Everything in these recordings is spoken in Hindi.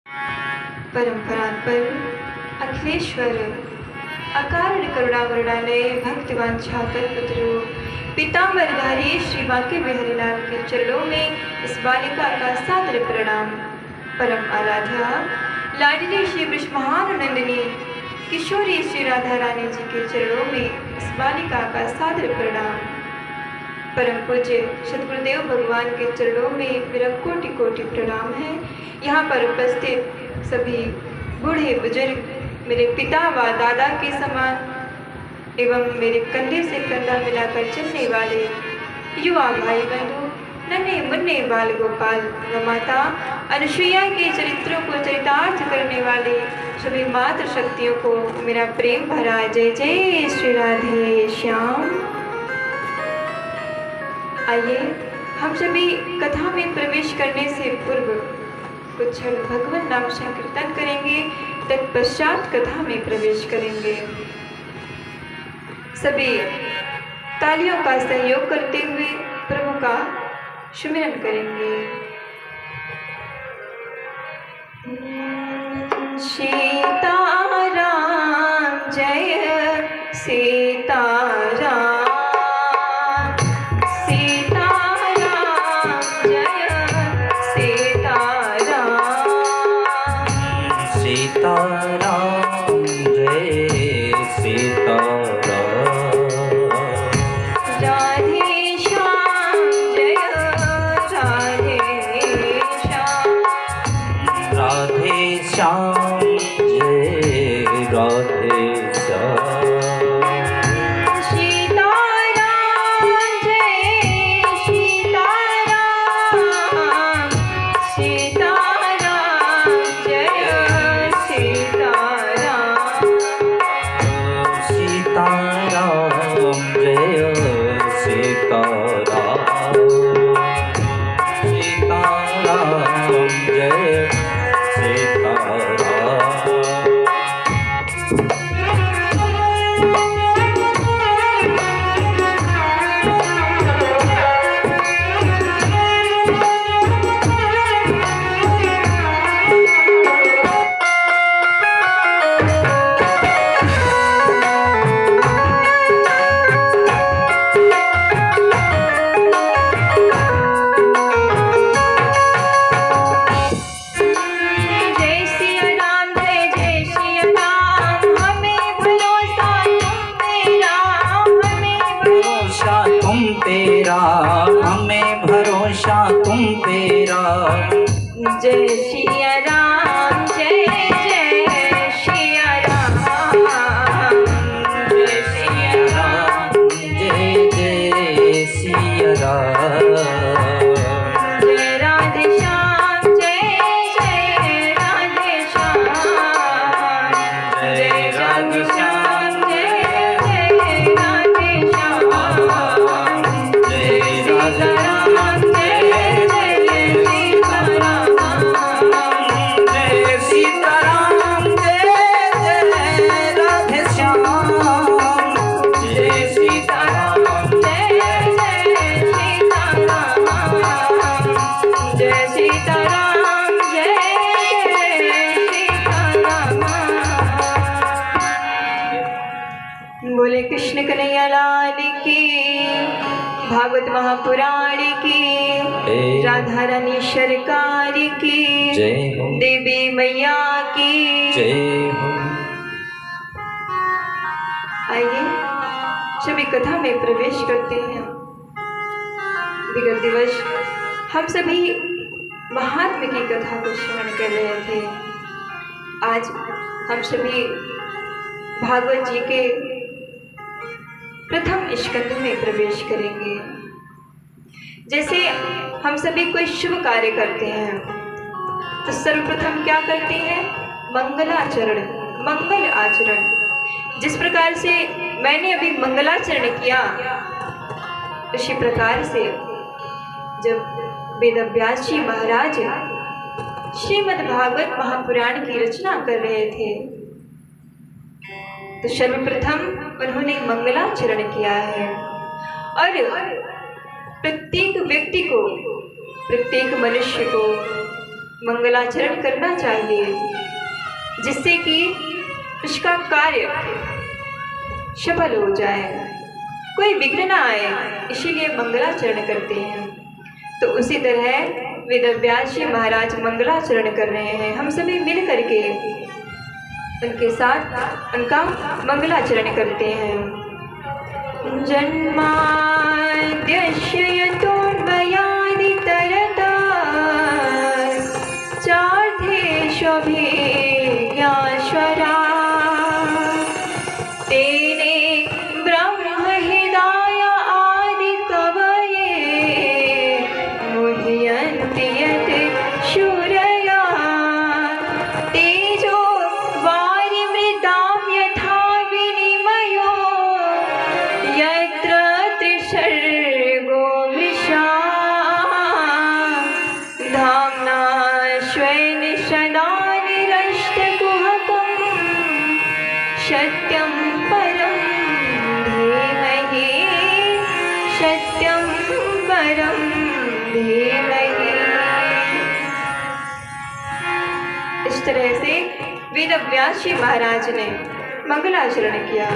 परंपरा पर अखिलेश्वर अकारण करुणावरणालय भक्तिवांछा कल्पतरु पीतांबरधारी श्री बांके बिहारी लाल के चरणों में इस बालिका का सादर प्रणाम। परम आराध्या लाडली श्री ब्रजमहानंदिनी किशोरी श्री राधा रानी जी के चरणों में इस बालिका का सादर प्रणाम। परम पूज्य सद्गुरुदेव भगवान के चरणों में मेरा कोटि कोटि प्रणाम है। यहाँ पर उपस्थित सभी बूढ़े बुजुर्ग, मेरे पिता व दादा के समान एवं मेरे कंधे से कंधा मिलाकर चलने वाले युवा भाई बंधु, नन्हे मुन्ने बाल गोपाल व माता अनुसुईया के चरित्रों को चरितार्थ करने वाले सभी मातृ शक्तियों को मेरा प्रेम भरा जय जय श्री राधे श्याम। आइए हम सभी कथा में प्रवेश करने से पूर्व कुछ क्षण भगवान नाम संकीर्तन करेंगे, तत्पश्चात कथा में प्रवेश करेंगे। सभी तालियों का सहयोग करते हुए प्रभु का सुमिरन करेंगे। सीताराम जय सीताराम, भागवत महापुराण की, राधा रानी सरकार की जय हो, देवी मैया की जय हो। आइए सभी कथा में प्रवेश करते हैं। विगत दिवस हम सभी महात्मा की कथा को श्रवण कर रहे थे। आज हम सभी भागवत जी के प्रथम स्कंद में प्रवेश करेंगे। जैसे हम सभी कोई शुभ कार्य करते हैं तो सर्वप्रथम क्या करते हैं? मंगलाचरण, मंगल आचरण। जिस प्रकार से मैंने अभी मंगलाचरण किया, उसी प्रकार से जब वेदव्यास जी महाराज श्रीमद् भागवत महापुराण की रचना कर रहे थे तो सर्वप्रथम उन्होंने मंगलाचरण किया है। और प्रत्येक व्यक्ति को, प्रत्येक मनुष्य को मंगलाचरण करना चाहिए, जिससे कि उसका कार्य सफल हो जाए, कोई विघ्न ना आए, इसीलिए मंगलाचरण करते हैं। तो उसी तरह वेदव्यास जी महाराज मंगलाचरण कर रहे हैं। हम सभी मिल करके उनके साथ उनका मंगलाचरण करते हैं। जन्माद्यस्य यतोऽन्वयादितरतः चार्थेष्वभिज्ञास्वराट् तेने ब्रह्महृदाय आदिकवये मुह्यन्ति यत् शूरया तेजो वारिमृदां यथा विनिमयो यत्र त्रिसर्गो मृषा धाम्ना स्वेन सदा निरस्तकुहकं सत्यं परं धीमहि, सत्यं परं धीमहि। इस तरह से वेदव्यास जी महाराज ने मंगलाचरण किया।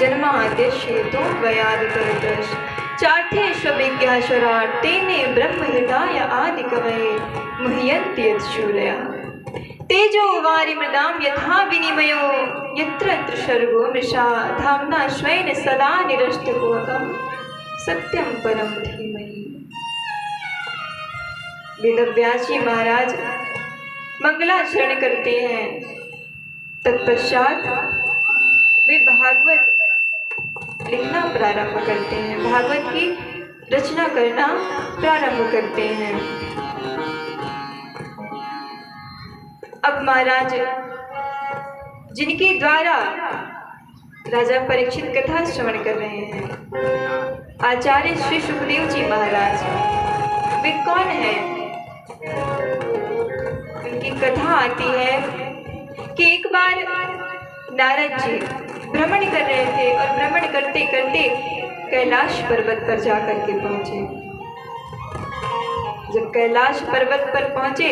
जन्माद्यस्य यतोऽन्वयादितरतः चार्थेष्वभिज्ञास्वराट् तेने ब्रह्महृदाय आदिकवये मुह्यन्ति यत् शूरया तेजो वारिमृदां यथा विनिमयो यत्र त्रिसर्गो मृषा धाम्ना स्वेन सदा निरस्तकुहकं सत्यं परं धीमहि। वेदव्यास जी महाराज मंगलाचरण करते हैं। तत्पश्चात वे भागवत लिखना प्रारंभ करते हैं, भागवत की रचना करना प्रारंभ करते हैं। अब महाराज जिनके द्वारा राजा परीक्षित कथा श्रवण कर रहे हैं, आचार्य श्री सुखदेव जी महाराज, वे कौन हैं? उनकी कथा आती है कि एक बार नारद जी भ्रमण कर रहे थे और भ्रमण करते करते कैलाश पर्वत पर जाकर के पहुंचे। जब कैलाश पर्वत पर पहुंचे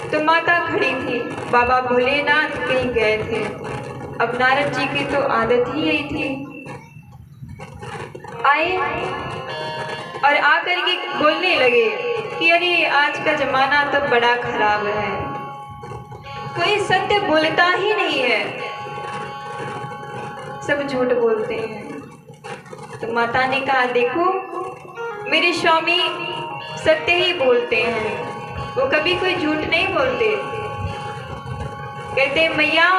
तो माता खड़ी थी, बाबा भोलेनाथ कहीं गए थे। अब नारद जी की तो आदत ही यही थी, आए और आकर के बोलने लगे कि अरे आज का जमाना तो बड़ा खराब है, कोई सत्य बोलता ही नहीं है, सब झूठ बोलते हैं। तो माता ने कहा देखो मेरे स्वामी सत्य ही बोलते हैं, वो कभी कोई झूठ नहीं बोलते। कहते मैया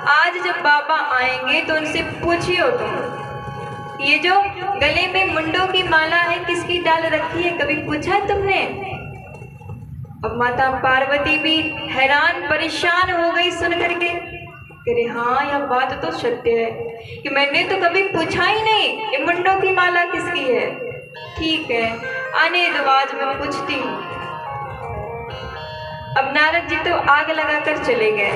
आज जब बाबा आएंगे तो उनसे पूछियो तुम ये जो गले में मुंडों की माला है किसकी डाल रखी है, कभी पूछा है तुमने? अब माता पार्वती भी हैरान परेशान हो गई सुन करके, कह रहे हाँ यह बात तो सत्य है कि मैंने तो कभी पूछा ही नहीं ये मुंडों की माला किसकी है। ठीक है आने दो आज मैं पूछती हूँ। अब नारद जी तो आग लगाकर चले गए,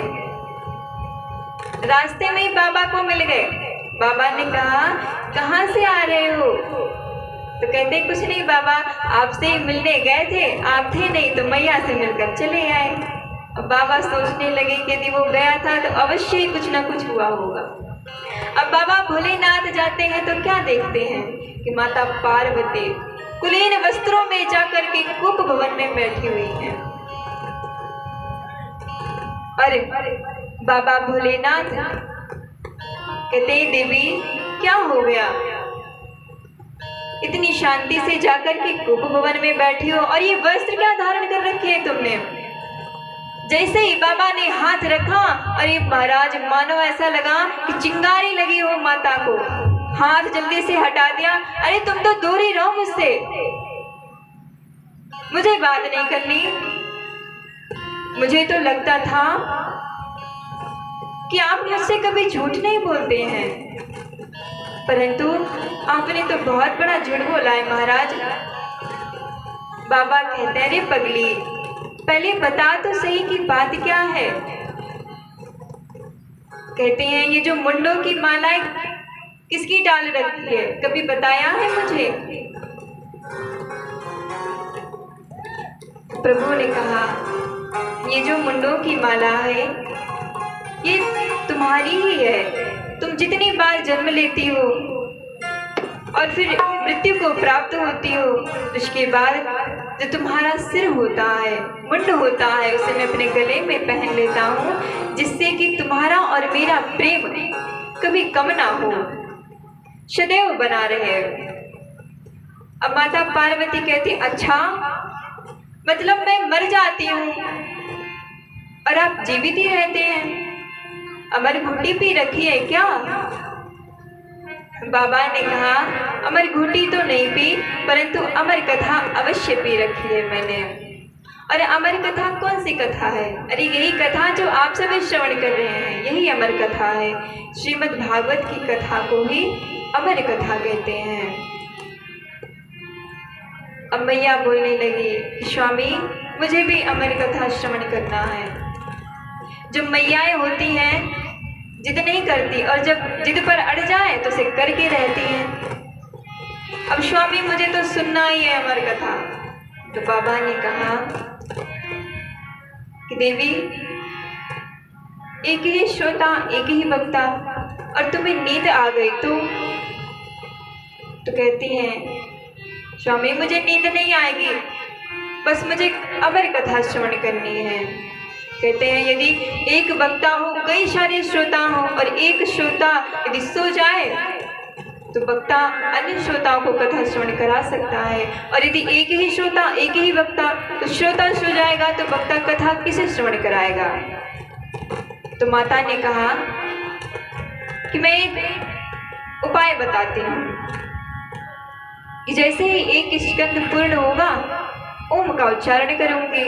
रास्ते में ही बाबा को मिल गए। बाबा ने कहा कहाँ से आ रहे हो? तो कहते कुछ नहीं बाबा आपसे ही मिलने गए थे, आप थे नहीं तो मैया से मिलकर चले आए। अब बाबा सोचने लगे कि यदि वो गया था तो अवश्य ही कुछ ना कुछ हुआ होगा। अब बाबा भोलेनाथ जाते हैं तो क्या देखते हैं कि माता पार्वती कुलीन वस्त्रों में जाकर के कूप भवन में बैठी हुई हैं। अरे बाबा भोलेनाथ कहते देवी क्या हो गया, इतनी शांति से जाकर के कूप भवन में बैठी हो और ये वस्त्र क्या धारण कर रखे हैं तुमने? जैसे ही बाबा ने हाथ रखा और ये महाराज मानो ऐसा लगा कि चिंगारी लगी हो माता को, हाथ जल्दी से हटा दिया। अरे तुम तो दूर ही रहो मुझसे, मुझे बात नहीं करनी। मुझे तो लगता था कि आप मुझसे कभी झूठ नहीं बोलते हैं, परंतु आपने तो बहुत बड़ा झूठ बोला है महाराज। बाबा कहते हैं अरे पगली पहले बता तो सही कि बात क्या है। कहते हैं ये जो मुंडों की मालाएं किसकी डाल रखी है, कभी बताया है मुझे? प्रभु ने कहा, ये जो मुंडों की माला है ये तुम्हारी ही है। तुम जितनी बार जन्म लेती हो और फिर मृत्यु को प्राप्त होती हो, उसके बाद जो तुम्हारा सिर होता है, मुंड होता है, उसे मैं अपने गले में पहन लेता हूँ, जिससे कि तुम्हारा और मेरा प्रेम कभी कम ना हो, सदैव बना रहे। अब माता पार्वती कहती, अच्छा मतलब मैं मर जाती हूँ और आप जीवित ही रहते हैं, अमर घुटी पी रखी है क्या? बाबा ने कहा, अमर घुटी तो नहीं पी, परंतु अमर कथा अवश्य पी रखी है मैंने। और अमर कथा कौन सी कथा है? अरे यही कथा जो आप सभी श्रवण कर रहे हैं, यही अमर कथा है। श्रीमद् भागवत की कथा को ही अमर कथा कहते हैं। अब मैया बोलने लगी, स्वामी मुझे भी अमर कथा श्रवण करना है। जो मैयाएं होती हैं जिद नहीं करती, और जब जिद पर अड़ जाए तो उसे करके रहती हैं। अब स्वामी मुझे तो सुनना ही है अमर कथा। तो बाबा ने कहा कि देवी, एक ही श्रोता एक ही वक्ता, और तुम्हें नींद आ गई तो कहती हैं, स्वामी मुझे नींद नहीं आएगी, बस मुझे अमर कथा श्रवण करनी है। कहते हैं, यदि एक वक्ता हो, कई सारे श्रोता हो, और एक श्रोता यदि सो जाए तो वक्ता अन्य श्रोताओं को कथा श्रवण करा सकता है, और यदि एक ही श्रोता एक ही वक्ता, तो श्रोता सो जाएगा तो वक्ता कथा किसे श्रवण कराएगा? तो माता ने कहा कि मैं एक उपाय बताती हूँ कि जैसे ही एक स्कंद पूर्ण होगा, ओम का उच्चारण करूंगी,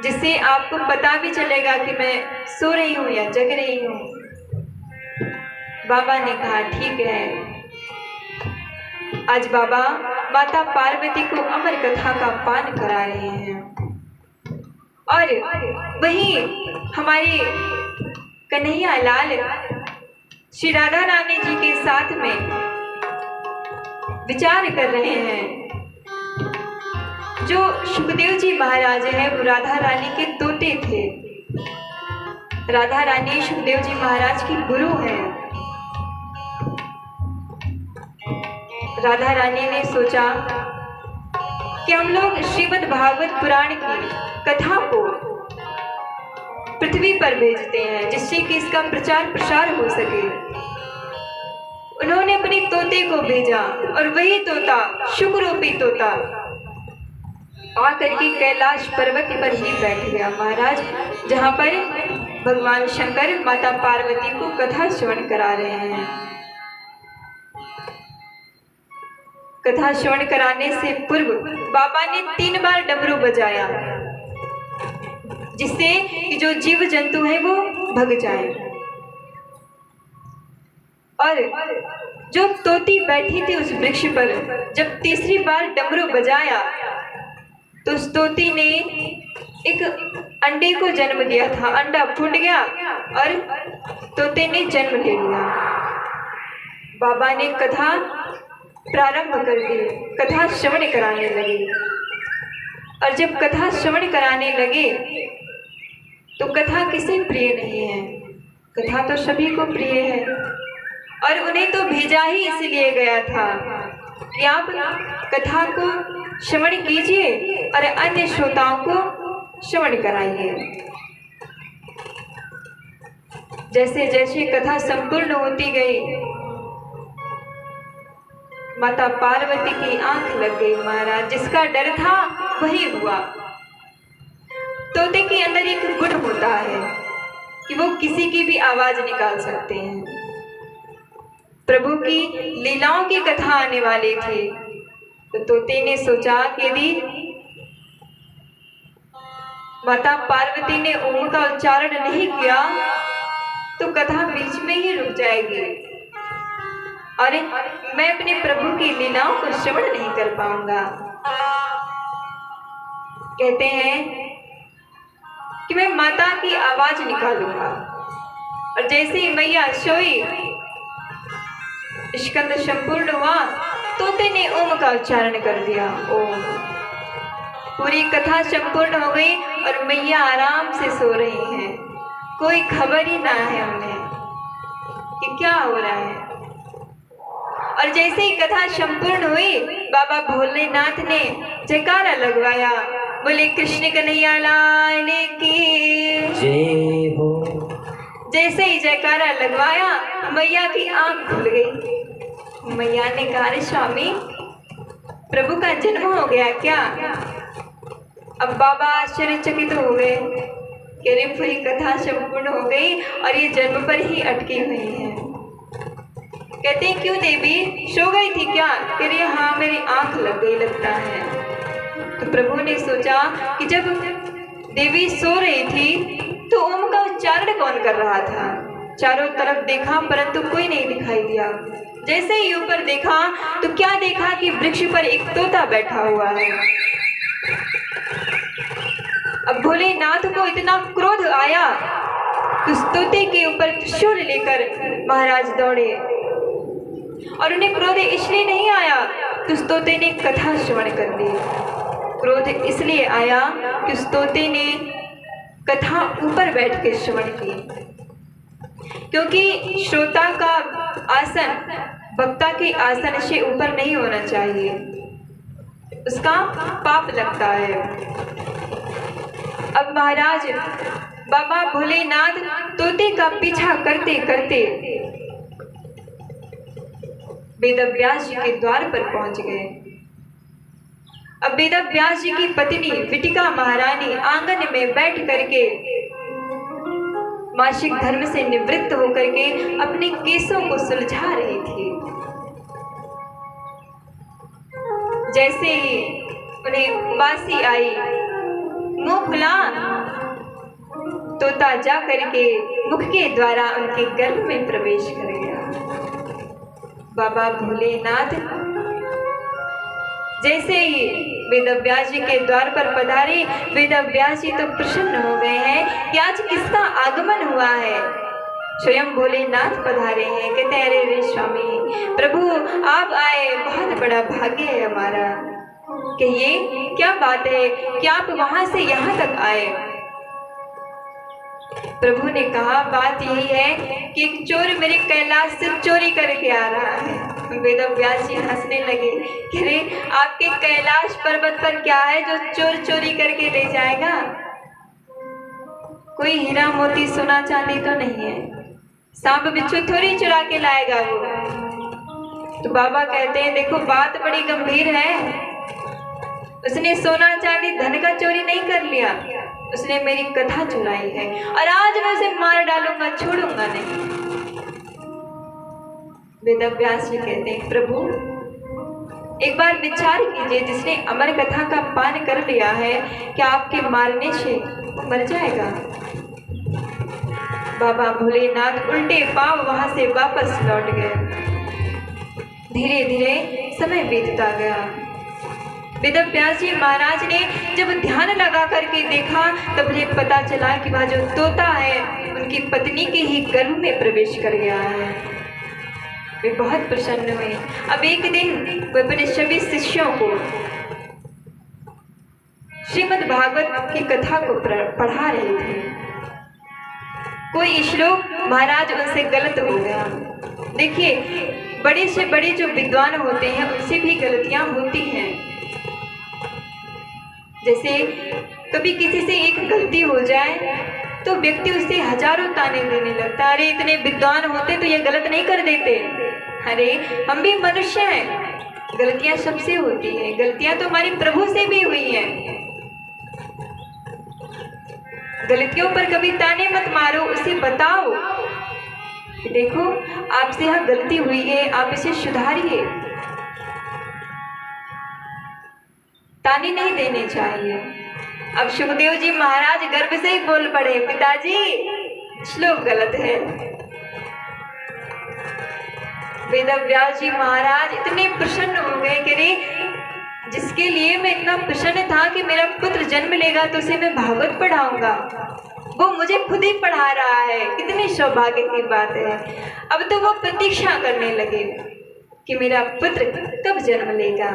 जिससे आपको पता भी चलेगा कि मैं सो रही हूँ या जग रही हूँ। बाबा ने कहा, ठीक है। आज बाबा माता पार्वती को अमर कथा का पान करा रहे हैं, और वही हमारे कन्हैया लाल श्री राधा रानी जी के साथ में विचार कर रहे हैं। जो सुखदेव जी महाराज हैं वो राधा रानी के तोते थे। राधा रानी सुखदेव जी महाराज की गुरु हैं। राधा रानी ने सोचा कि हम लोग श्रीमद् भागवत पुराण की कथा को पृथ्वी पर भेजते हैं, जिससे कि इसका प्रचार प्रसार हो सके। उन्होंने अपने तोते को भेजा, और वही तोता, शुक रूपी तोता, आकर के कैलाश पर्वत पर ही बैठ गया महाराज, जहाँ पर भगवान शंकर माता पार्वती को कथा श्रवण करा रहे हैं। कथा श्रवण कराने से पूर्व बाबा ने 3 बार डमरू बजाया, जिससे कि जो जीव जंतु है वो भग जाए। और जो तोती बैठी थी उस वृक्ष पर, जब तीसरी बार डमरू बजाया तो उस तोती ने एक अंडे को जन्म दिया था। अंडा फूट गया और तोते ने जन्म ले लिया। बाबा ने कथा प्रारंभ कर दी, कथा श्रवण कराने लगे। और जब कथा श्रवण कराने लगे तो कथा किसे प्रिय नहीं है? कथा तो सभी को प्रिय है, और उन्हें तो भेजा ही इसलिए गया था कि आप कथा को श्रवण कीजिए और अन्य श्रोताओं को श्रवण कराइए। जैसे जैसे कथा संपूर्ण होती गई, माता पार्वती की आंख लग गई महाराज। जिसका डर था वही हुआ। तोते के अंदर एक गुण होता है कि वो किसी की भी आवाज निकाल सकते हैं। प्रभु की लीलाओं की कथा आने वाली थी, तो तोते ने सोचा कि यदि माता पार्वती ने ओम का उच्चारण नहीं किया तो कथा बीच में ही रुक जाएगी और मैं अपने प्रभु की लीलाओं को श्रवण नहीं कर पाऊंगा। कहते हैं कि मैं माता की आवाज निकालूंगा, और जैसे ही मैया सोई, स्कंद संपूर्ण हुआ, तोते ने ओम का उच्चारण कर दिया। ओम पूरी कथा संपूर्ण हो गई और मैया आराम से सो रही हैं। कोई खबर ही ना है उन्हें कि क्या हो रहा है। और जैसे ही कथा संपूर्ण हुई, बाबा भोलेनाथ ने जयकारा लगवाया, बोले कृष्ण कन्हैया लाल की जय हो। जैसे ही जयकारा लगवाया, मैया की आंख खुल गई। मैया ने कहा, अरे स्वामी, प्रभु का जन्म हो गया क्या? अब बाबा आश्चर्यचकित हो गए कि अरे पूरी कथा संपूर्ण हो गई और ये जन्म पर ही अटकी हुई है। कहते हैं, क्यों देवी, सो गई थी क्या? कह रही, हाँ मेरी आंख लग गई लगता है। तो प्रभु ने सोचा कि जब देवी सो रही थी तो ओम का उच्चारण कौन कर रहा था। चारों तरफ देखा परंतु कोई नहीं दिखाई दिया। जैसे ही ऊपर देखा तो क्या देखा कि वृक्ष पर एक तोता बैठा हुआ है। अब भोलेनाथ को इतना क्रोध आया तो उस तोते के ऊपर त्रिशूल लेकर महाराज दौड़े। और उन्हें क्रोध इसलिए नहीं आया कि उस तोते ने कथा श्रवण कर ली। क्रोध इसलिए आया कि उस तोते ने कथा ऊपर बैठ के श्रवण की, क्योंकि श्रोता का आसन वक्ता के आसन से ऊपर नहीं होना चाहिए, उसका पाप लगता है। अब महाराज बाबा भोलेनाथ तोते का पीछा करते करते वेदव्यास जी के द्वार पर पहुंच गए। अब वेदव्यास जी की पत्नी विटिका महारानी आंगन में बैठ करके मासिक धर्म से निवृत्त होकर के अपने केसों को सुलझा रही थी। जैसे ही उन्हें वासी आई, मुंह खुला, तोता जा करके मुख के द्वारा उनके गर्भ में प्रवेश कर गया। बाबा भोलेनाथ जैसे ही वेदव्यास जी के द्वार पर पधारे, वेदव्यास जी तो प्रसन्न हो गए हैं कि आज किसका आगमन हुआ है। स्वयं भोलेनाथ पधारे हैं। कहते हैं, अरे स्वामी प्रभु आप आए, बहुत बड़ा भाग्य है हमारा। कहिए क्या बात है कि आप वहां से यहाँ तक आए। प्रभु ने कहा, बात यही है कि एक चोर मेरे कैलाश से चोरी करके आ रहा है। वेदव्यास जी हंसने लगे कि अरे आपके कैलाश पर्वत पर क्या है जो चोर चोरी करके ले जाएगा? कोई हीरा मोती सोना चांदी तो नहीं है, सांप बिच्छू थोड़ी चुरा के लाएगा वो। तो बाबा कहते हैं, देखो बात बड़ी गंभीर है। उसने सोना चांदी धन का चोरी नहीं कर लिया, उसने मेरी कथा चुराई है और आज मैं उसे मार डालूंगा, छोड़ूंगा नहीं। वेदव्यास जी कहते हैं, प्रभु एक बार विचार कीजिए, जिसने अमर कथा का पान कर लिया है क्या आपके मारने से मर जाएगा? बाबा भोलेनाथ उल्टे पांव वहां से वापस लौट गए। धीरे धीरे समय बीतता गया। वेदव्यास जी महाराज ने जब ध्यान लगा करके देखा तब उन्हें पता चला कि वह जो तोता है उनकी पत्नी के ही गर्भ में प्रवेश कर गया है। वे बहुत प्रसन्न हुए। अब एक दिन वे अपने सभी शिष्यों को श्रीमद् भागवत की कथा को पढ़ा रहे थे। कोई श्लोक महाराज उनसे गलत हो गया। देखिए, बड़े से बड़े जो विद्वान होते हैं उनसे भी गलतियां होती हैं। जैसे कभी किसी से एक गलती हो जाए तो व्यक्ति उससे हजारों ताने देने लगता है, अरे इतने विद्वान होते तो ये गलत नहीं कर देते। अरे हम भी मनुष्य हैं, गलतियां सबसे होती हैं। गलतियां तो हमारे प्रभु से भी हुई हैं। गलतियों पर कभी ताने मत मारो, उसे बताओ कि देखो आपसे यह गलती हुई है, आप इसे सुधारिए। ताने नहीं देने चाहिए। अब सुखदेव जी महाराज गर्भ से ही बोल पड़े, पिताजी श्लोक गलत है। वेदव्यास जी महाराज इतने प्रसन्न हो गए कि रे जिसके लिए मैं इतना प्रसन्न था कि मेरा पुत्र जन्म लेगा तो उसे मैं भागवत पढ़ाऊंगा, वो मुझे खुद ही पढ़ा रहा है। कितनी सौभाग्य की बात है। अब तो वो प्रतीक्षा करने लगे कि मेरा पुत्र कब जन्म लेगा।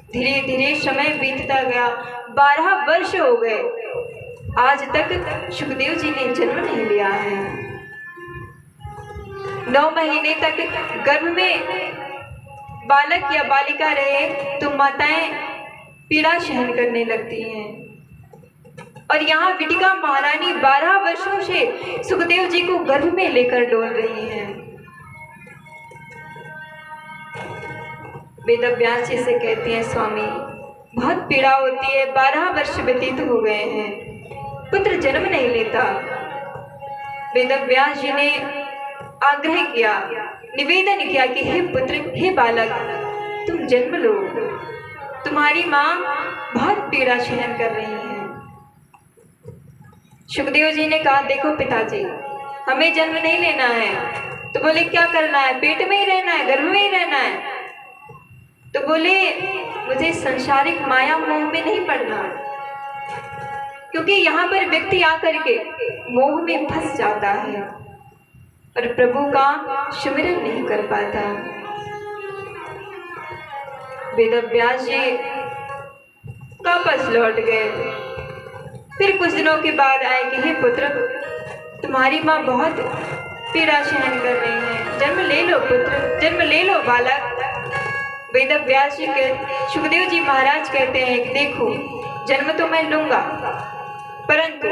धीरे धीरे समय बीतता गया। 12 वर्ष हो गए, आज तक सुखदेव जी ने जन्म नहीं लिया है। 9 महीने तक गर्भ में बालक या बालिका रहे तो माताएं पीड़ा सहन करने लगती हैं, और यहाँ विटिका महारानी 12 वर्षों से सुखदेव जी को गर्भ में लेकर डोल रही हैं। वेदव्यास जी से कहती हैं, स्वामी बहुत पीड़ा होती है, 12 वर्ष व्यतीत हो गए हैं, पुत्र जन्म नहीं लेता। वेदव्यास जी ने आग्रह किया, निवेदन किया कि हे पुत्र, हे बालक, तुम जन्म लो, तुम्हारी माँ बहुत पीड़ा सहन कर रही है। सुखदेव जी ने कहा, देखो पिताजी, हमें जन्म नहीं लेना है। तो बोले क्या करना है, पेट में ही रहना है, गर्भ में ही रहना है? तो बोले मुझे संसारिक माया मोह में नहीं पड़ना, क्योंकि यहाँ पर व्यक्ति आकर के मोह में फंस जाता है और प्रभु का सुमिरन नहीं कर पाता। वेदव्यास जी वापस लौट गए। फिर कुछ दिनों के बाद आए कि हे पुत्र, तुम्हारी माँ बहुत पीड़ा सहन कर रही है, जन्म ले लो पुत्र, जन्म ले लो बालक। वेदव्यास जी सुखदेव जी महाराज कहते हैं कि देखो, जन्म तो मैं लूंगा, परंतु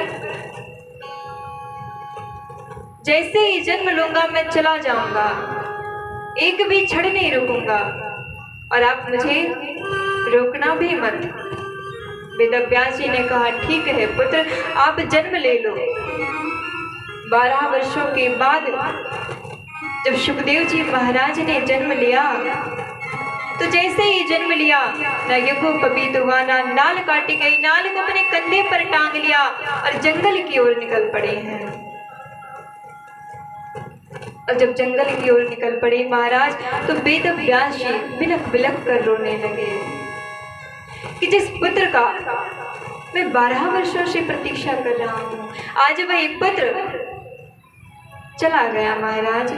जैसे ही जन्म लूंगा मैं चला जाऊंगा, एक भी क्षण नहीं रुकूंगा, और आप मुझे रोकना भी मत। वेदव्यास जी ने कहा, ठीक है पुत्र, आप जन्म ले लो। 12 वर्षों के बाद जब सुखदेव जी महाराज ने जन्म लिया, तो जैसे ही जन्म लिया, न युगो पपीत हुआ, ना नाल काटी गई, नाल को अपने कंधे पर टांग लिया और जंगल की ओर निकल पड़े हैं। और जब जंगल की ओर निकल पड़े महाराज, तो वेदव्यास जी बिलख बिलख कर रोने लगे कि जिस पुत्र का मैं 12 वर्षों से प्रतीक्षा कर रहा हूँ, आज वही पुत्र चला गया महाराज,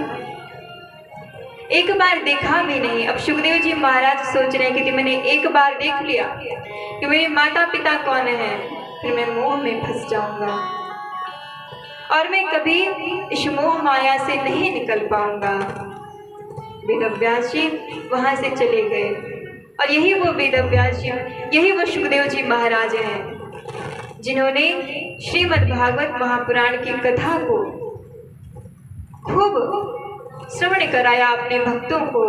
एक बार देखा भी नहीं। अब सुखदेव जी महाराज सोच रहे हैं कि मैंने एक बार देख लिया कि मेरे माता पिता कौन है, फिर मैं मोह में फंस जाऊंगा और मैं कभी इस मोह माया से नहीं निकल पाऊंगा। वेदव्यास जी वहां से चले गए, और यही वो वेदव्यास जी, यही वो सुखदेव जी महाराज हैं जिन्होंने श्रीमद् भागवत महापुराण की कथा को खूब श्रवण कराया अपने भक्तों को,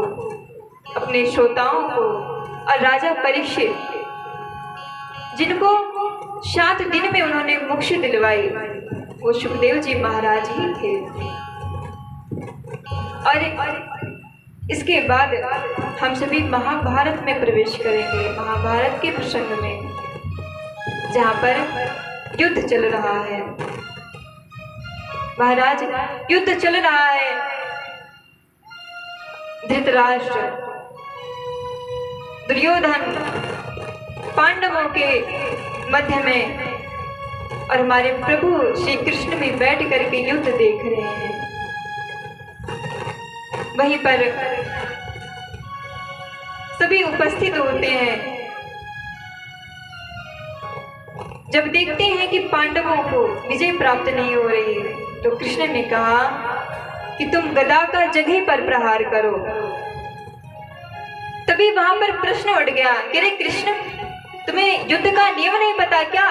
अपने श्रोताओं को। और राजा परीक्षित, जिनको 7 दिन में उन्होंने मोक्ष दिलवाई, वो सुखदेव जी महाराज ही थे। और इसके बाद हम सभी महाभारत में प्रवेश करेंगे, महाभारत के प्रसंग में, जहाँ पर युद्ध चल रहा है। महाराज, युद्ध चल रहा है, धृतराष्ट्र, दुर्योधन, पांडवों के मध्य में, और हमारे प्रभु श्री कृष्ण भी बैठ करके युद्ध देख रहे हैं। वहीं पर सभी उपस्थित होते हैं। जब देखते हैं कि पांडवों को विजय प्राप्त नहीं हो रही, तो कृष्ण ने कहा कि तुम गदा का जगह पर प्रहार करो। तभी वहां पर प्रश्न उठ गया कि अरे कृष्ण, तुम्हें युद्ध का नियम नहीं पता क्या,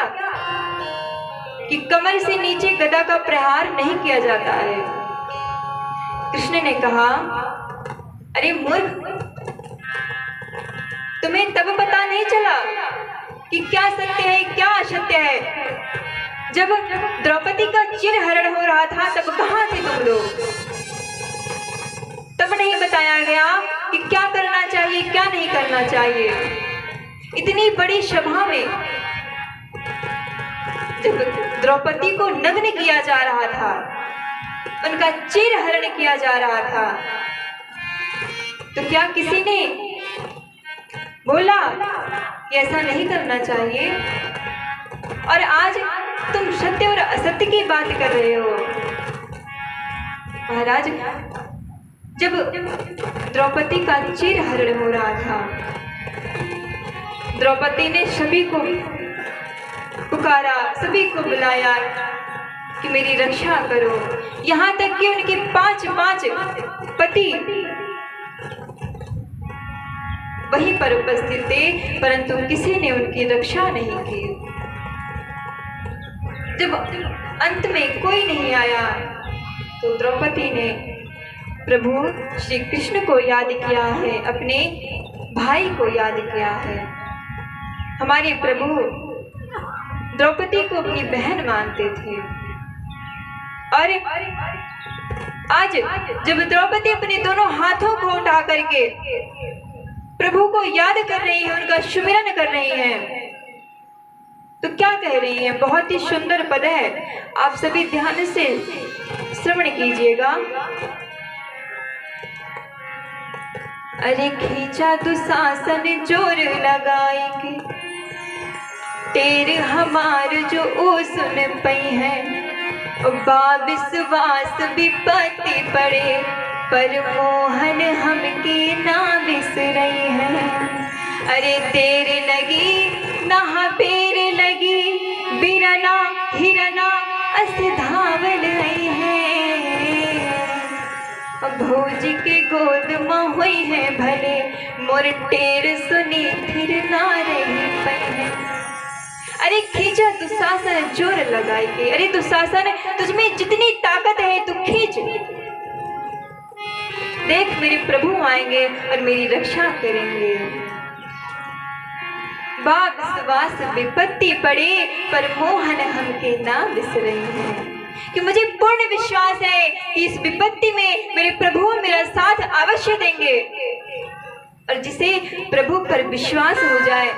कि कमर से नीचे गदा का प्रहार नहीं किया जाता है? कृष्ण ने कहा, अरे मूर्ख, तुम्हें तब पता नहीं चला कि क्या सत्य है क्या असत्य है? जब द्रौपदी का चिर हरण हो रहा था, तब कहां थे तुम लोग? तब नहीं बताया गया कि क्या करना चाहिए क्या नहीं करना चाहिए। इतनी बड़ी सभा में जब द्रौपदी को नग्न किया जा रहा था, उनका चिर हरण किया जा रहा था, तो क्या किसी ने बोला कि ऐसा नहीं करना चाहिए? और आज तुम सत्य और असत्य की बात कर रहे हो। महाराज, जब द्रौपदी का चिर हरण हो रहा था, द्रौपदी ने सभी को पुकारा, सभी को बुलाया कि मेरी रक्षा करो। यहाँ तक कि उनके 5 पति वहीं पर उपस्थित थे, परंतु किसी ने उनकी रक्षा नहीं की। जब अंत में कोई नहीं आया तो द्रौपदी ने प्रभु श्री कृष्ण को याद किया है, अपने भाई को याद किया है। हमारे प्रभु द्रौपदी को अपनी बहन मानते थे, और आज जब द्रौपदी अपने दोनों हाथों को उठा करके प्रभु को याद कर रही है, उनका सुमिरन कर रही है, तो क्या कह रही है? बहुत ही सुंदर पद है, आप सभी ध्यान से श्रवण कीजिएगा। अरे खींचा दुशासन जोर लगाई के, तेरे हमार जो ओ सुन पई है, बा विश्वास विपत्ति पड़े, पर मोहन हमके ना बिसरई है। अरे तेरे लगी नहा बेर लगी, बिरना हिरना अस धावल आई है। भोज के गोद में हुई है भले, मोर टेर सुनी फिर ना रही पई है। अरे खींचा दुशासन जोर लगाई के, अरे दुशासन तुझमें जितनी ताकत है तू खींच, देख मेरे प्रभु आएंगे और मेरी रक्षा करेंगे। बा विश्वास विपत्ति पड़े, पर मोहन हमके ना बिसरई है। कि मुझे पूर्ण विश्वास है कि इस विपत्ति में मेरे प्रभु मेरा साथ अवश्य देंगे, और जिसे प्रभु पर विश्वास हो जाए,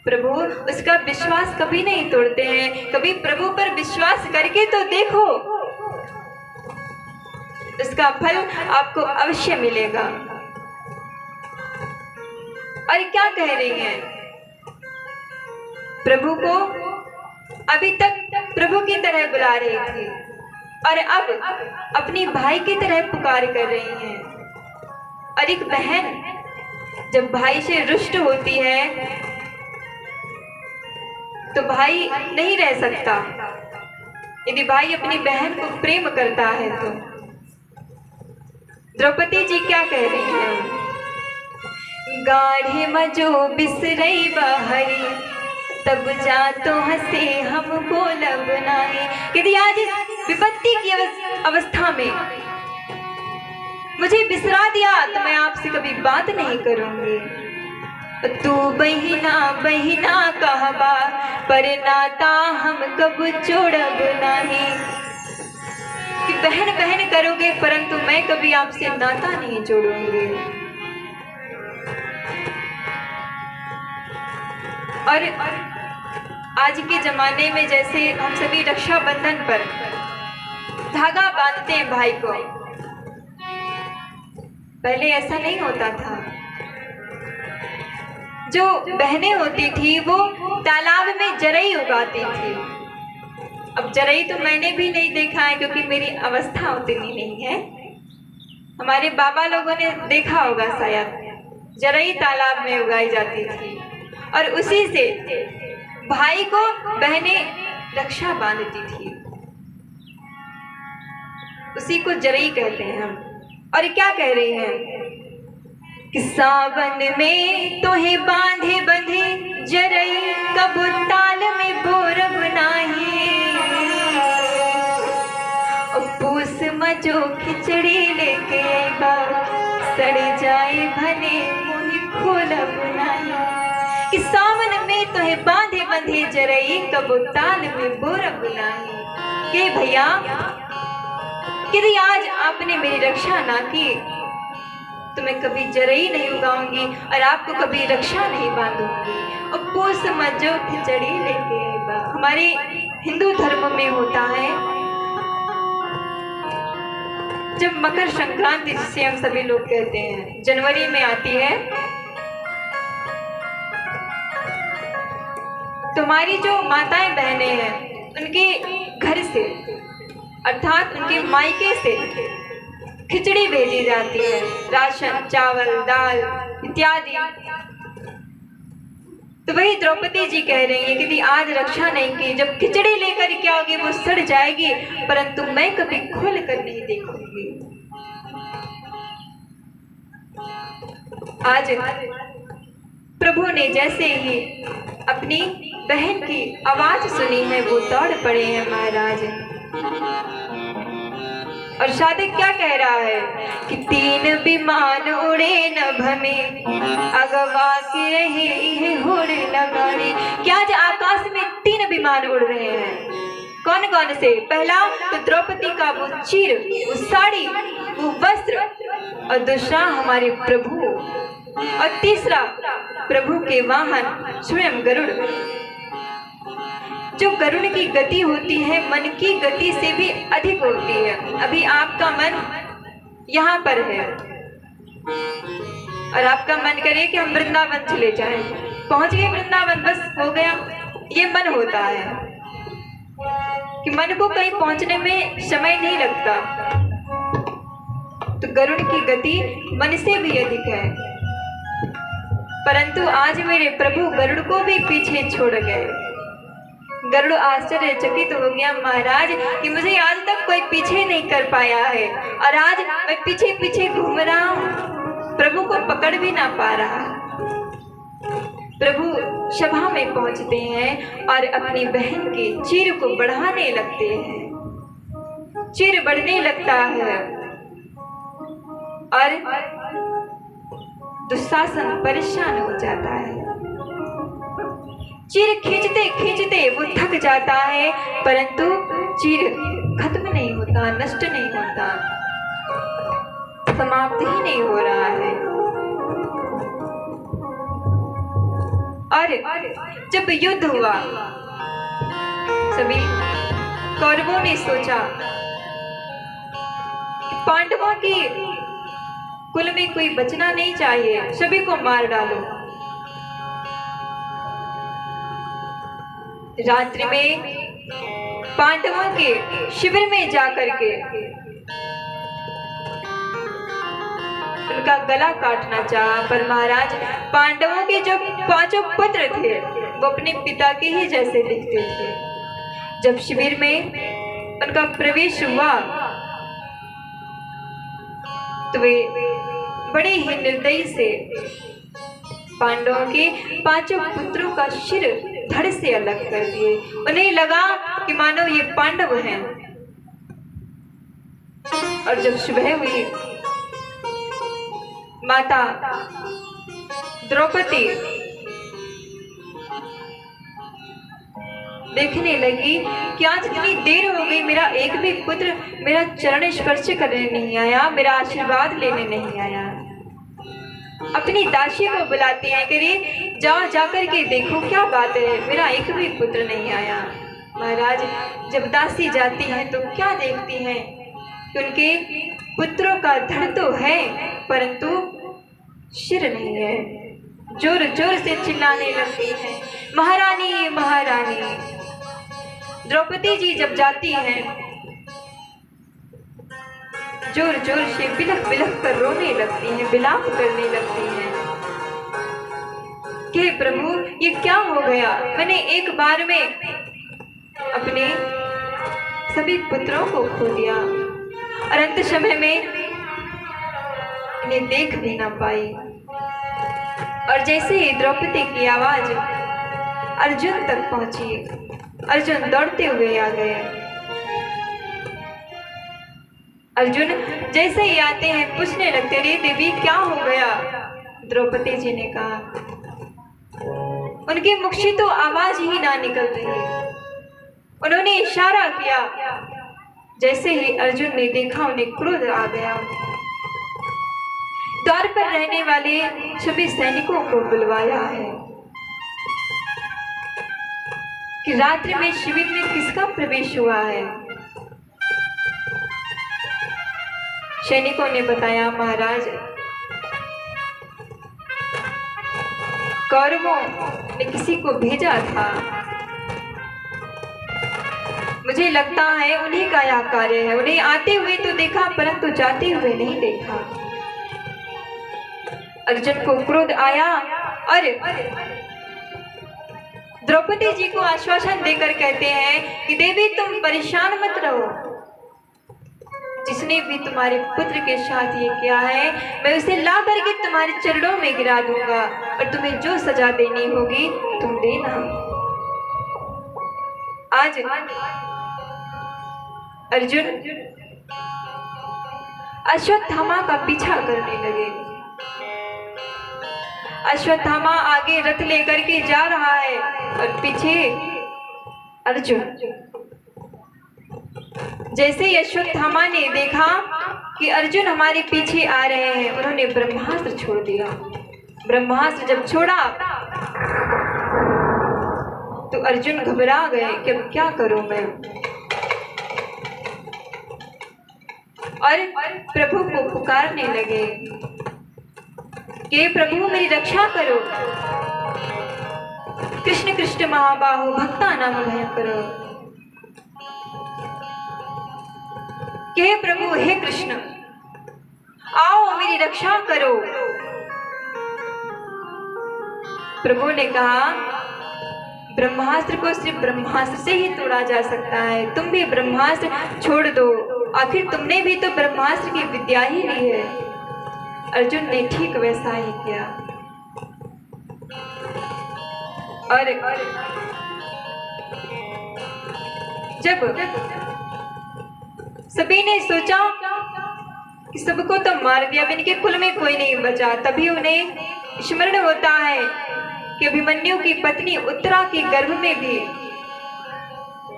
प्रभु उसका विश्वास कभी नहीं तोड़ते हैं। कभी प्रभु पर विश्वास करके तो देखो, उसका फल आपको अवश्य मिलेगा। और क्या कह रही हैं? प्रभु को अभी तक प्रभु की तरह बुला रही थी, और अब अपनी भाई की तरह पुकार कर रही हैं। और एक बहन जब भाई से रुष्ट होती है तो भाई नहीं रह सकता। यदि भाई अपनी बहन को प्रेम करता है तो द्रौपदी जी क्या कह रही हैं? गाढ़े मजो बिसरई बहरी, तब जा तो हंसे हम बोलब नाही। यदि आज इस विपत्ति की अवस्था में मुझे बिसरा दिया तो मैं आपसे कभी बात नहीं करूंगी। तू बहिना बहिना कहबा, पर नाता हम कब जोड़ब नाही। कि बहन बहन करोगे, परंतु मैं कभी आपसे नाता नहीं जोड़ूंगी। और आज के जमाने में जैसे हम सभी रक्षाबंधन पर धागा बांधते हैं भाई को, पहले ऐसा नहीं होता था। जो बहनें होती थी वो तालाब में जरई उगाती थी। अब जरई तो मैंने भी नहीं देखा है, क्योंकि मेरी अवस्था उतनी नहीं है। हमारे बाबा लोगों ने देखा होगा शायद, जरई तालाब में उगाई जाती थी, और उसी से भाई को बहनें रक्षा बांधती थी। उसी को जरई कहते हैं हम। और क्या कह रही हैं? कि सावन में तोहे बांधे बंधे, जरई कब ताल में बोरब नाही। पूस मजो खिचड़ी लेके आइबा, सड़ जाए भले मुँह खोलब नाही। कि सावन में तोहे बांधे बंधे, जरई कब ताल में बोरब नाही। के भैया, यदि आज आपने मेरी रक्षा ना की तो मैं कभी जरई नहीं उगाऊंगी और आपको कभी रक्षा नहीं बांधूंगी। और पूस मजो खिचड़ी लेके आइबा, हमारे हिंदू धर्म में होता है, जब मकर संक्रांति जिसे हम सभी लोग कहते हैं जनवरी में आती है, तुम्हारी जो माताएं बहनें हैं उनके घर से अर्थात उनके मायके से खिचड़ी भेजी जाती है, राशन चावल दाल इत्यादि तो वही द्रौपदी जी कह रही है कि यदि आज रक्षा नहीं की, जब खिचड़ी लेकर के आओगे वो सड़ जाएगी, परंतु मैं कभी खोल कर नहीं देखूंगी। आज प्रभु ने जैसे ही अपनी बहन की आवाज सुनी है वो दौड़ पड़े हैं महाराज। और सादिक क्या कह रहा है कि 3 विमान उड़े नभ में, अगवा के रहे होड़ लगाड़ी। क्या आज आकाश में 3 विमान उड़ रहे हैं? कौन कौन से? पहला तो द्रौपदी का वो चीर, वो साड़ी, वो वस्त्र, और दूसरा हमारे प्रभु, और तीसरा प्रभु के वाहन स्वयं गरुड़। जो गरुड़ की गति होती है मन की गति से भी अधिक होती है। अभी आपका मन यहाँ पर है और आपका मन करे कि हम वृंदावन चले जाएं, पहुंच गए वृंदावन, बस हो गया, ये मन होता है कि मन को कहीं पहुंचने में समय नहीं लगता। तो गरुड़ की गति मन से भी अधिक है, परंतु आज मेरे प्रभु गरुड़ को भी पीछे छोड़ गए। गरुड़ आश्चर्यचकित हो गया महाराज कि मुझे आज तक कोई पीछे नहीं कर पाया है और आज मैं पीछे पीछे घूम रहा हूँ, प्रभु को पकड़ भी ना पा रहा। प्रभु सभा में पहुंचते हैं और अपनी बहन के चीर को बढ़ाने लगते हैं। चीर बढ़ने लगता है और दुशासन परेशान हो जाता है। चीर खींचते खींचते वो थक जाता है, परंतु चीर खत्म नहीं होता, नष्ट नहीं होता, समाप्त ही नहीं हो रहा है। और जब युद्ध हुआ, सभी कौरवों ने सोचा कि पांडवों की कुल में कोई बचना नहीं चाहिए, सभी को मार डालो। रात्रि में पांडवों के शिविर में जाकर के उनका गला काटना चाहा, पर महाराज पांडवों के जो 5 पुत्र थे वो अपने पिता के ही जैसे दिखते थे। जब शिविर में उनका प्रवेश हुआ तो वे बड़े ही निर्दयी से पांडवों के 5 पुत्रों का सिर धड़ से अलग कर दिए। उन्हें लगा कि मानो ये पांडव हैं। और जब सुबह हुई, माता द्रौपदी देखने लगी कि आज इतनी देर हो गई, मेरा एक भी पुत्र मेरा चरण स्पर्श करने नहीं आया, मेरा आशीर्वाद लेने नहीं आया। अपनी दासी को बुलाते हैं कि जाओ जाकर के देखो क्या बात है, मेरा एक भी पुत्र नहीं आया। महाराज जब दासी जाती है तो क्या देखती हैं कि उनके पुत्रों का धड़ तो है परंतु सिर नहीं है। जोर जोर से चिल्लाने लगती है, महारानी महारानी। द्रौपदी जी जब जाती हैं जोर जोर से बिलख बिलख कर रोने लगती हैं, विलाप करने लगती हैं कि प्रभु ये क्या हो गया, मैंने एक बार में अपने सभी पुत्रों को खो दिया और अंत समय में इन्हें देख भी ना पाई। और जैसे ही द्रौपदी की आवाज अर्जुन तक पहुंची, अर्जुन दौड़ते हुए आ गए। अर्जुन जैसे ही आते हैं पूछने लगते, रे देवी क्या हो गया? द्रौपदी जी ने कहा, उनके मुख से तो आवाज ही ना निकल रही। उन्होंने इशारा किया, जैसे ही अर्जुन ने देखा उन्हें क्रोध आ गया। द्वार पर रहने वाले सभी सैनिकों को बुलवाया है कि रात्रि में शिविर में किसका प्रवेश हुआ है। सैनिकों ने बताया, महाराज कौरवों ने किसी को भेजा था, मुझे लगता है उन्हीं का यह कार्य है। उन्हें आते हुए तो देखा परंतु जाते हुए नहीं देखा। अर्जुन को क्रोध आया और द्रौपदी जी को आश्वासन देकर कहते हैं कि देवी तुम परेशान मत रहो, जिसने भी तुम्हारे पुत्र के साथ ये किया है मैं उसे ला करके तुम्हारे चरणों में गिरा दूंगा और तुम्हें जो सजा देनी होगी तुम देना। आज अर्जुन अश्वत्थामा का पीछा करने लगे। अश्वत्थामा आगे रथ लेकर के जा रहा है और पीछे अर्जुन। जैसे ही अश्वत्थामा ने देखा कि अर्जुन हमारे पीछे आ रहे हैं, उन्होंने ब्रह्मास्त्र छोड़ दिया। ब्रह्मास्त्र जब छोड़ा तो अर्जुन घबरा गए कि अब क्या करूं मैं, और प्रभु को पुकारने लगे कि प्रभु मेरी रक्षा करो। कृष्ण कृष्ण महाबाहु भक्ता नाम भयंकर, हे प्रभु हे कृष्ण आओ मेरी रक्षा करो। प्रभु ने कहा ब्रह्मास्त्र को सिर्फ ब्रह्मास्त्र से ही तोड़ा जा सकता है, तुम भी ब्रह्मास्त्र छोड़ दो, आखिर तुमने भी तो ब्रह्मास्त्र की विद्या ही ली है। अर्जुन ने ठीक वैसा ही किया और जब सभी ने सोचा कि सबको तो मार दिया, अब इनके कुल में कोई नहीं बचा, तभी उन्हें स्मरण होता है कि अभिमन्यु की पत्नी उत्तरा के गर्भ में भी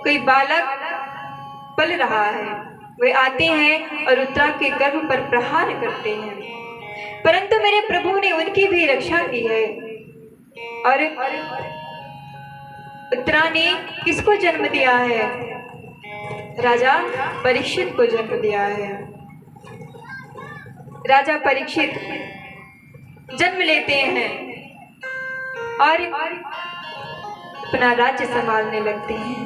कोई बालक पल रहा है। वे आते हैं और उत्तरा के गर्भ पर प्रहार करते हैं, परंतु मेरे प्रभु ने उनकी भी रक्षा की है। और उत्तरा ने किसको जन्म दिया है? राजा परीक्षित को जन्म दिया है। राजा परीक्षित जन्म लेते हैं और अपना राज्य संभालने लगते हैं।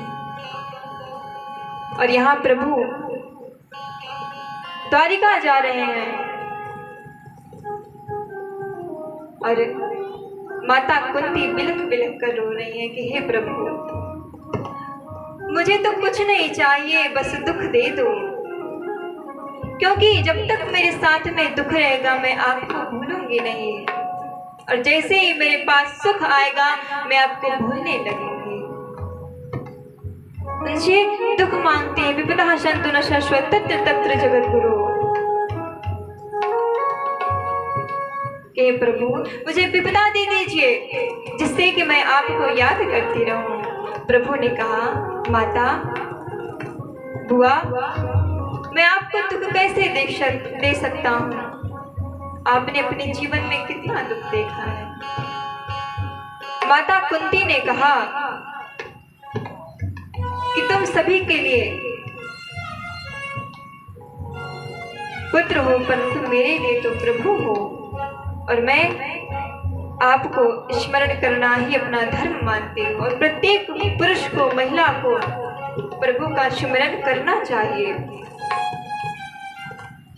और यहाँ प्रभु द्वारिका जा रहे हैं और माता कुंती बिलख बिलख कर रो रही है कि हे प्रभु मुझे तो कुछ नहीं चाहिए, बस दुख दे दो, क्योंकि जब तक मेरे साथ में दुख रहेगा मैं आपको भूलूंगी नहीं, और जैसे ही मेरे पास सुख आएगा मैं आपको भूलने लगूंगी। मुझे दुख मांगते हैं विपदा शंतु न शाश्वत तत्र तत्र जगत गुरु, कि प्रभु मुझे विपदा दे दीजिए जिससे कि मैं आपको याद करती रहूं। प्रभु ने कहा माता बुआ मैं आपको दुख कैसे दे सकता हूँ, आपने अपने जीवन में कितना दुख देखा है। माता कुंती ने कहा कि तुम सभी के लिए पुत्र हो, परंतु मेरे लिए तो प्रभु हो, और मैं आपको स्मरण करना ही अपना धर्म मानती हूँ, और प्रत्येक पुरुष को महिला को प्रभु का स्मरण करना चाहिए।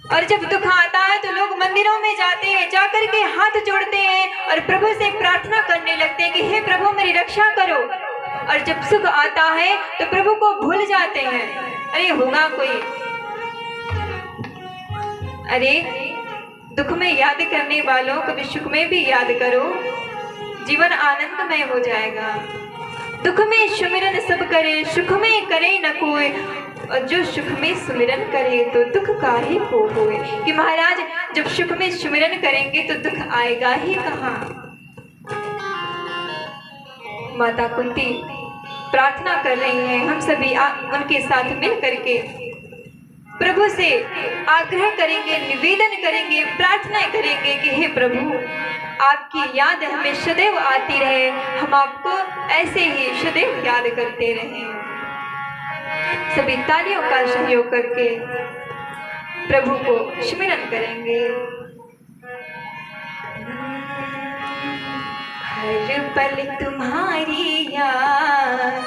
और जब दुख आता है तो लोग मंदिरों में जाते हैं, जाकर के हाथ जोड़ते हैं और प्रभु से प्रार्थना करने लगते हैं कि हे प्रभु मेरी रक्षा करो। और जब सुख आता है तो प्रभु को भूल जाते हैं, अरे होगा कोई, अरे दुख में याद करने वालों कभी सुख में भी याद करो, जीवन आनंदमय हो जाएगा। दुख में सुमिरन सब करे, सुख में करे न कोई, और जो सुख में सुमिरन करे तो दुख का ही हो होए। कि महाराज जब सुख में सुमिरन करेंगे तो दुख आएगा ही कहाँ। माता कुंती प्रार्थना कर रही हैं, हम सभी उनके साथ मिल करके प्रभु से आग्रह करेंगे, निवेदन करेंगे, प्रार्थना करेंगे कि हे प्रभु आपकी याद हमें सदैव आती रहे, हम आपको ऐसे ही सदैव याद करते रहें। सभी तालियों का सहयोग करके प्रभु को स्मरण करेंगे। हर पल तुम्हारी याद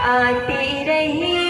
आती रही,